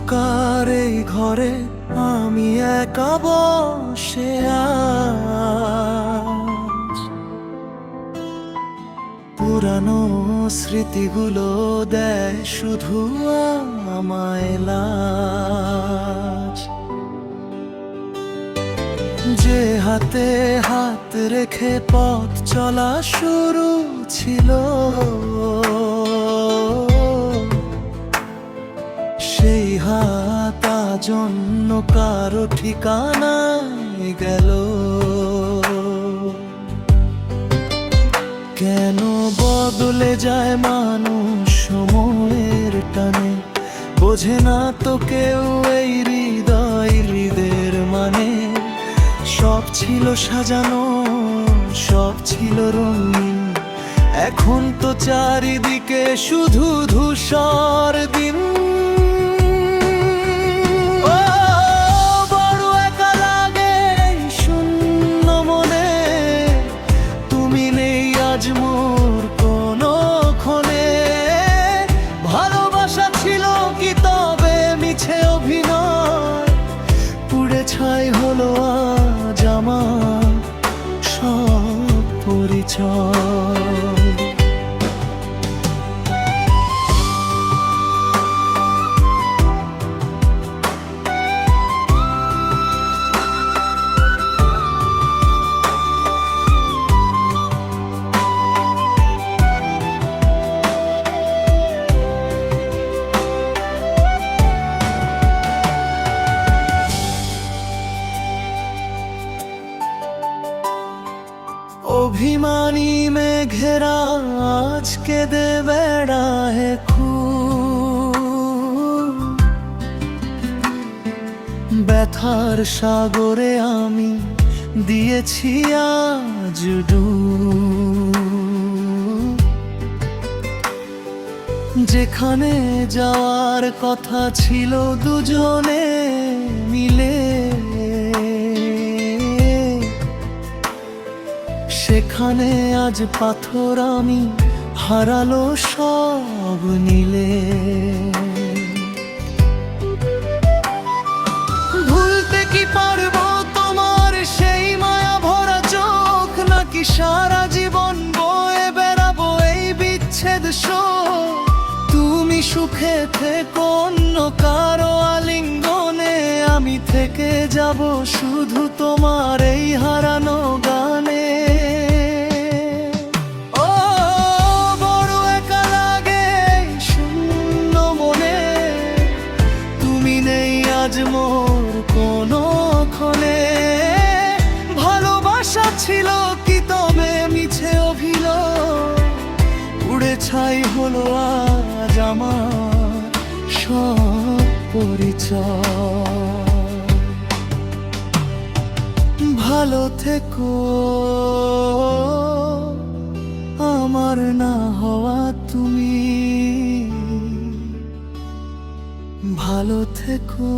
অন্ধকার এই ঘরে আমি একা বসে আছি। পুরানো স্মৃতিগুলো দেয় শুধু আমায় লাজ। যে হাতে হাত রেখে পথ চলা শুরু ছিল, সেই হাত আজ অন্য কারো ঠিকানায় গেল। কেন বদলে যায় মানুষ সময়ের টানে, বোঝে না তো কেউ এই হৃদয় হৃদের মানে। সব ছিল সাজানো, সব ছিল রঙিন, এখন তো চারিদিকে শুধু ধূসর দিন। বড় একা লাগে এই শূন্য মনে, তুমি নেই আজ মোর কোনো ক্ষণে। ভালোবাসা ছিল কি তবে মিছে অভিনয়, পুড়ে ছাই হলো আজ আমার সব পরিচয়। অভিমানী মেঘেরা আজকে দে বেড়ায় খুব, ব্যথার সাগরে আমি দিয়েছি আজ ডুব। যেখানে যাওয়ার কথা ছিল দুজনে মিলে, সেখানে আজ পাথর আমি হারালো সব নীলে। ভুলতে কি পারবো তোমার সেই মায়া ভরা চোখ, নাকি সারা জীবন বয়ে বেড়াবো এই বিচ্ছেদ শোক। তুমি সুখে থেকো অন্য কারো আলিঙ্গনে, আমি থেকে যাব শুধু তোমার এই হারানো গানে। আজ মোর কোনো ক্ষণে, ভালোবাসা ছিল কি তবে মিছে অভিনয়, উড়ে ছাই হলো আজ আমার সব পরিচয়। ভালো থেকো আমার না হওয়া তুমি, ভালো থেকো।